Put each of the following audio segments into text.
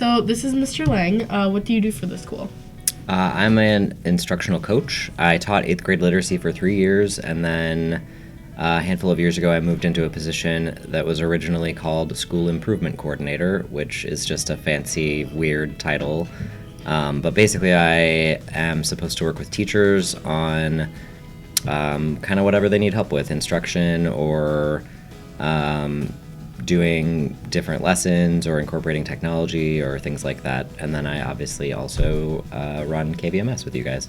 So this is Mr. Lang. What do you do for the school? I'm an instructional coach. I taught eighth grade literacy for 3 years, and then a handful of years ago, I moved into a position that was originally called School Improvement Coordinator, which is just a fancy, weird title. But basically, I am supposed to work with teachers on kind of whatever they need help with, instruction or doing different lessons or incorporating technology or things like that. And then I obviously also run KVMS with you guys.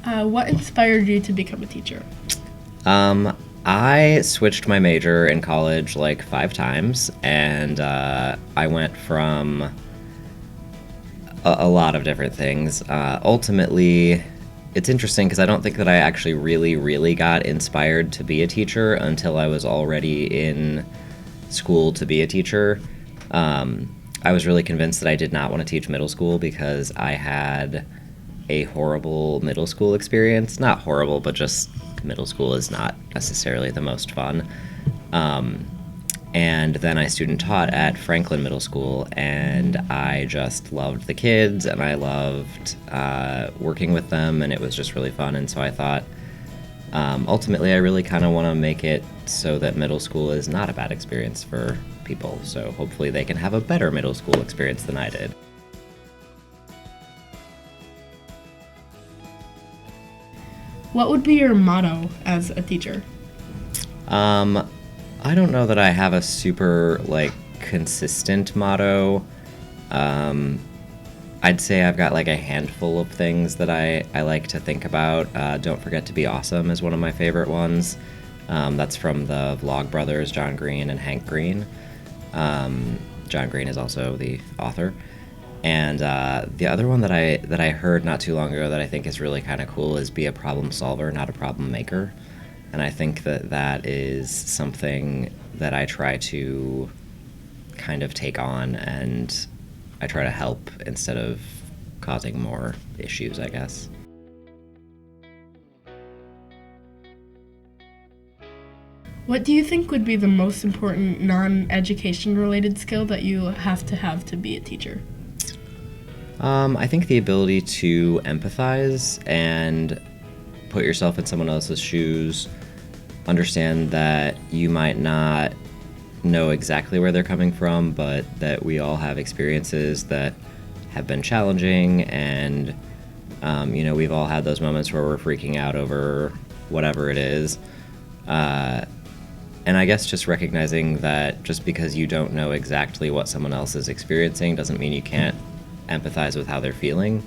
What inspired you to become a teacher? I switched my major in college like 5 times, and I went from a lot of different things. Ultimately, it's interesting because I don't think that I actually really got inspired to be a teacher until I was already in school to be a teacher. I was really convinced that I did not want to teach middle school because I had a horrible middle school experience. Not horrible, but just middle school is not necessarily the most fun. And then I student taught at Franklin Middle School, and I just loved the kids, and I loved working with them, and it was just really fun. And so I thought, ultimately, I really kind of want to make it so that middle school is not a bad experience for people. So hopefully they can have a better middle school experience than I did. What would be your motto as a teacher? I don't know that I have a super, consistent motto. I'd say I've got, a handful of things that I like to think about. Don't forget to be awesome is one of my favorite ones. That's from the Vlog brothers, John Green and Hank Green. John Green is also the author. And the other one that I heard not too long ago that I think is really kind of cool is be a problem solver, not a problem maker. And I think that is something that I try to kind of take on, and I try to help instead of causing more issues, I guess. What do you think would be the most important non-education related skill that you have to be a teacher? I think the ability to empathize and put yourself in someone else's shoes, understand that you might not know exactly where they're coming from, but that we all have experiences that have been challenging, and we've all had those moments where we're freaking out over whatever it is. And I guess just recognizing that just because you don't know exactly what someone else is experiencing doesn't mean you can't empathize with how they're feeling.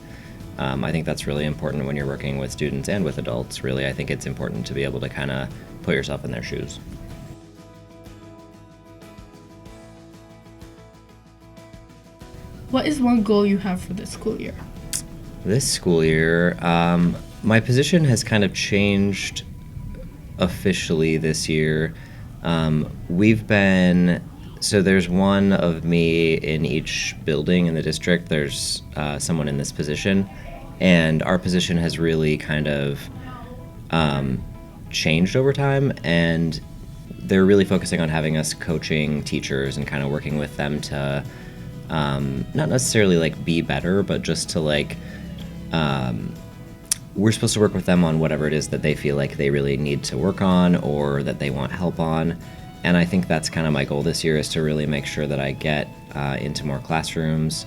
I think that's really important when you're working with students and with adults. Really, I think it's important to be able to kind of put yourself in their shoes. What is one goal you have for this school year? This school year, my position has kind of changed officially this year. So there's one of me in each building in the district. There's someone in this position, and our position has really kind of changed over time, and they're really focusing on having us coaching teachers and kind of working with them to not necessarily be better, but just to we're supposed to work with them on whatever it is that they feel like they really need to work on or that they want help on. And I think that's kind of my goal this year, is to really make sure that I get into more classrooms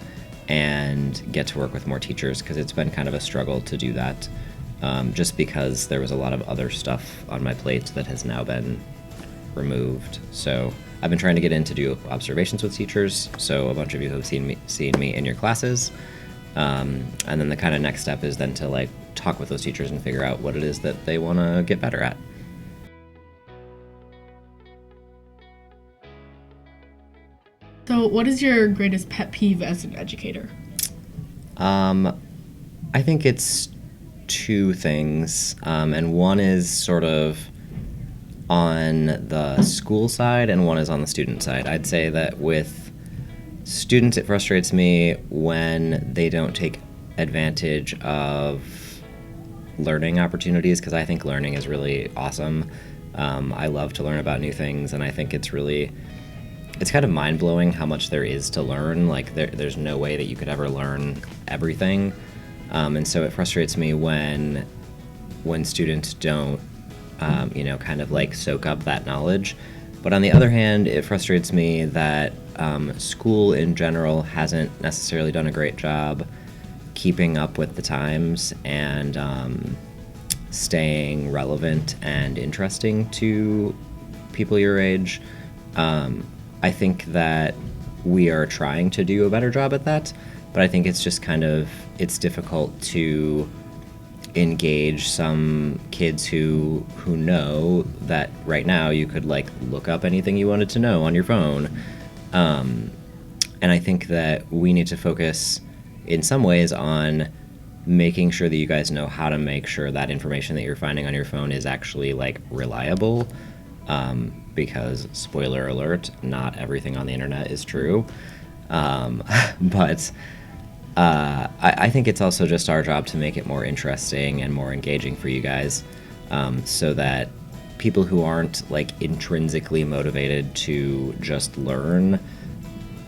and get to work with more teachers, because it's been kind of a struggle to do that, just because there was a lot of other stuff on my plate that has now been removed. So I've been trying to get in to do observations with teachers, so a bunch of you have seen me in your classes. And then the kind of next step is then to talk with those teachers and figure out what it is that they want to get better at. So what is your greatest pet peeve as an educator? I think it's two things, and one is sort of on the school side and one is on the student side. I'd say that with students, it frustrates me when they don't take advantage of learning opportunities, because I think learning is really awesome. I love to learn about new things, and I think it's kind of mind-blowing how much there is to learn. Like, there's no way that you could ever learn everything. And so it frustrates me when students don't, kind of like soak up that knowledge. But on the other hand, it frustrates me that school in general hasn't necessarily done a great job keeping up with the times and staying relevant and interesting to people your age. I think that we are trying to do a better job at that, but I think it's just it's difficult to engage some kids who know that right now you could like look up anything you wanted to know on your phone. And I think that we need to focus in some ways on making sure that you guys know how to make sure that information that you're finding on your phone is actually like reliable. Because spoiler alert, not everything on the internet is true. But I think it's also just our job to make it more interesting and more engaging for you guys, so that people who aren't like intrinsically motivated to just learn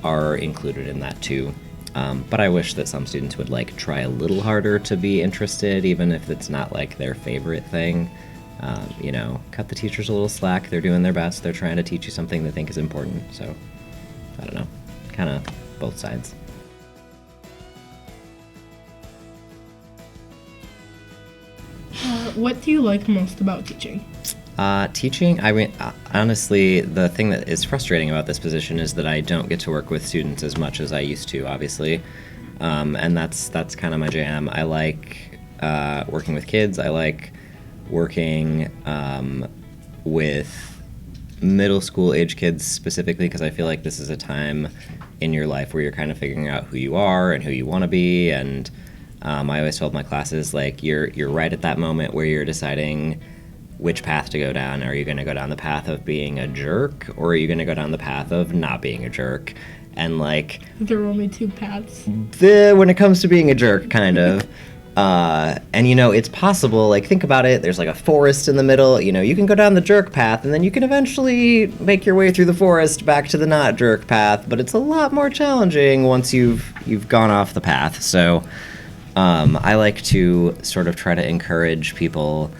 are included in that too. But I wish that some students would like try a little harder to be interested, even if it's not like their favorite thing. Cut the teachers a little slack. They're doing their best. They're trying to teach you something they think is important. So, I don't know. Kind of both sides. What do you like most about teaching? Teaching, honestly, the thing that is frustrating about this position is that I don't get to work with students as much as I used to, obviously. And that's kind of my jam. I like working with kids. I like working with middle school age kids specifically, because I feel like this is a time in your life where you're kind of figuring out who you are and who you want to be. And I always told my classes, like, you're right at that moment where you're deciding which path to go down. Are you going to go down the path of being a jerk, or are you going to go down the path of not being a jerk? And like, there are only two paths. When it comes to being a jerk, kind of. And it's possible, like, think about it, there's like a forest in the middle, you can go down the jerk path and then you can eventually make your way through the forest back to the not jerk path, but it's a lot more challenging once you've gone off the path. So I like to sort of try to encourage people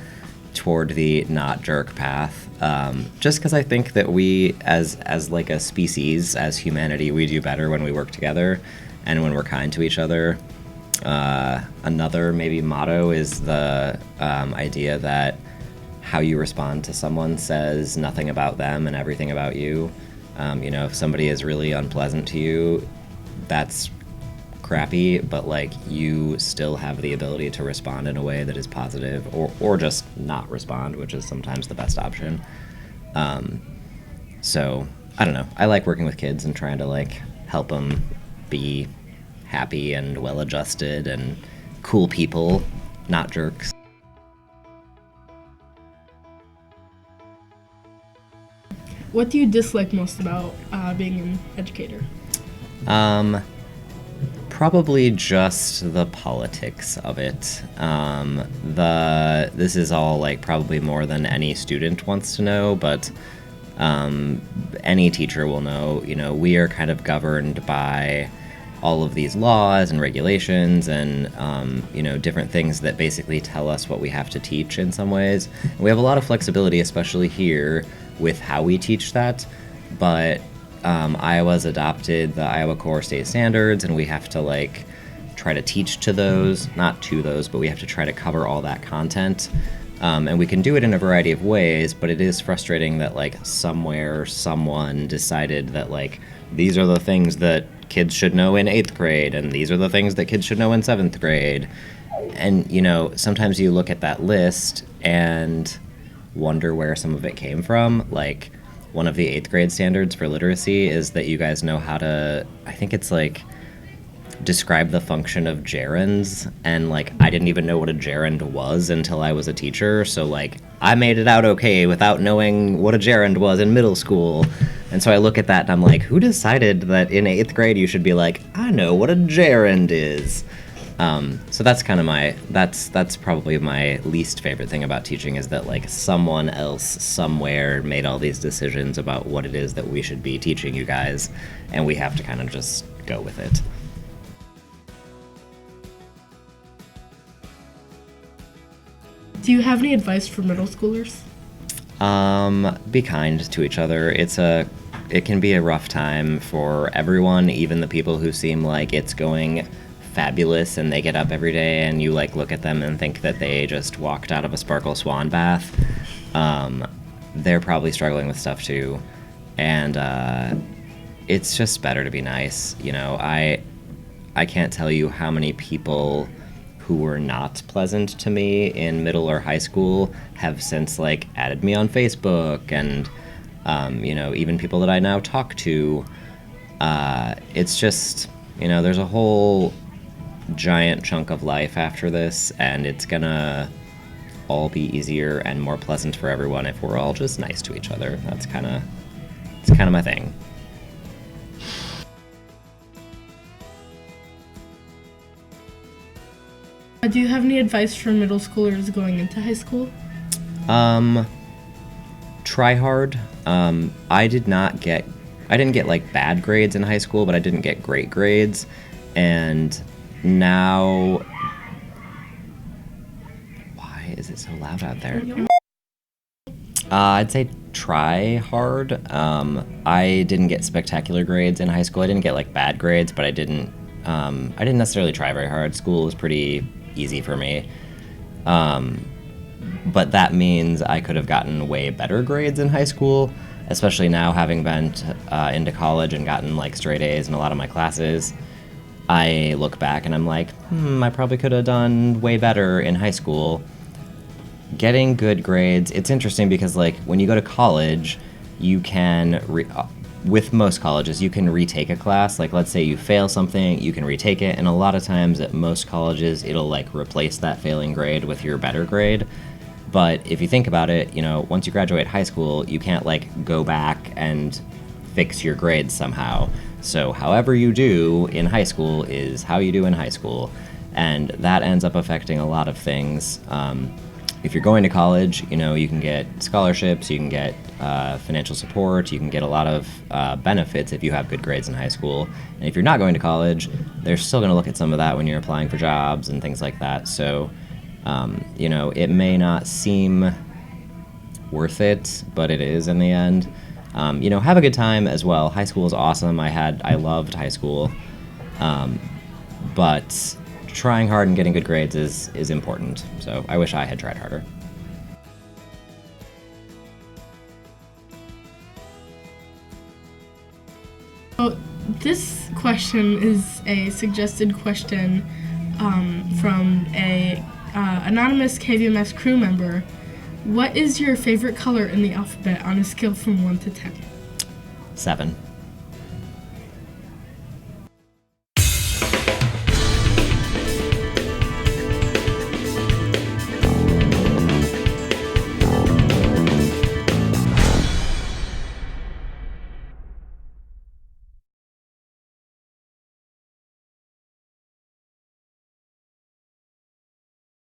toward the not jerk path, just because I think that we as like a species, as humanity, we do better when we work together and when we're kind to each other. Another maybe motto is the idea that how you respond to someone says nothing about them and everything about you. If somebody is really unpleasant to you, that's crappy, but like, you still have the ability to respond in a way that is positive, or just not respond, which is sometimes the best option. So I don't know. I like working with kids and trying to like help them be happy and well-adjusted and cool people, not jerks. What do you dislike most about being an educator? Probably just the politics of it. This is all like probably more than any student wants to know, but any teacher will know, we are kind of governed by all of these laws and regulations and, different things that basically tell us what we have to teach in some ways. And we have a lot of flexibility, especially here, with how we teach that. But Iowa's adopted the Iowa Core State Standards, and we have to like try to teach to those, not to those, but we have to try to cover all that content. And we can do it in a variety of ways, but it is frustrating that like somewhere someone decided that like these are the things that kids should know in 8th grade, and these are the things that kids should know in 7th grade. And, sometimes you look at that list and wonder where some of it came from. Like, one of the 8th grade standards for literacy is that you guys know how to, I think it's like, describe the function of gerunds. And, like, I didn't even know what a gerund was until I was a teacher. So, like, I made it out okay without knowing what a gerund was in middle school. And so I look at that and I'm like, who decided that in 8th grade you should be like, I know what a gerund is? So that's kind of that's probably my least favorite thing about teaching, is that like someone else somewhere made all these decisions about what it is that we should be teaching you guys, and we have to kind of just go with it. Do you have any advice for middle schoolers? Be kind to each other. It can be a rough time for everyone, even the people who seem like it's going fabulous and they get up every day and you like look at them and think that they just walked out of a sparkle swan bath. They're probably struggling with stuff too, and it's just better to be nice. You know, I can't tell you how many people who were not pleasant to me in middle or high school have since like added me on Facebook, and you know, even people that I now talk to. It's just, you know, there's a whole giant chunk of life after this, and it's gonna all be easier and more pleasant for everyone if we're all just nice to each other. It's kind of my thing. Do you have any advice for middle schoolers going into high school? Try hard. I didn't get like bad grades in high school, but I didn't get great grades, and now, why is it so loud out there? I'd say try hard. I didn't get spectacular grades in high school. I didn't get like bad grades, but I didn't necessarily try very hard. School was pretty easy for me. But that means I could have gotten way better grades in high school, especially now having been into college and gotten like straight A's in a lot of my classes. I look back and I'm like, I probably could have done way better in high school. Getting good grades, it's interesting because like when you go to college, you can, with most colleges, you can retake a class. Like let's say you fail something, you can retake it, and a lot of times at most colleges, it'll like replace that failing grade with your better grade. But if you think about it, you know, once you graduate high school, you can't like go back and fix your grades somehow. So however you do in high school is how you do in high school. And that ends up affecting a lot of things. If you're going to college, you know, you can get scholarships, you can get financial support, you can get a lot of benefits if you have good grades in high school. And if you're not going to college, they're still going to look at some of that when you're applying for jobs and things like that. So, you know, it may not seem worth it, but it is in the end. You know, have a good time as well. High school is awesome. I loved high school. But trying hard and getting good grades is important. So I wish I had tried harder. So this question is a suggested question from a anonymous KVMS crew member. What is your favorite color in the alphabet on a scale from 1 to 10? 7.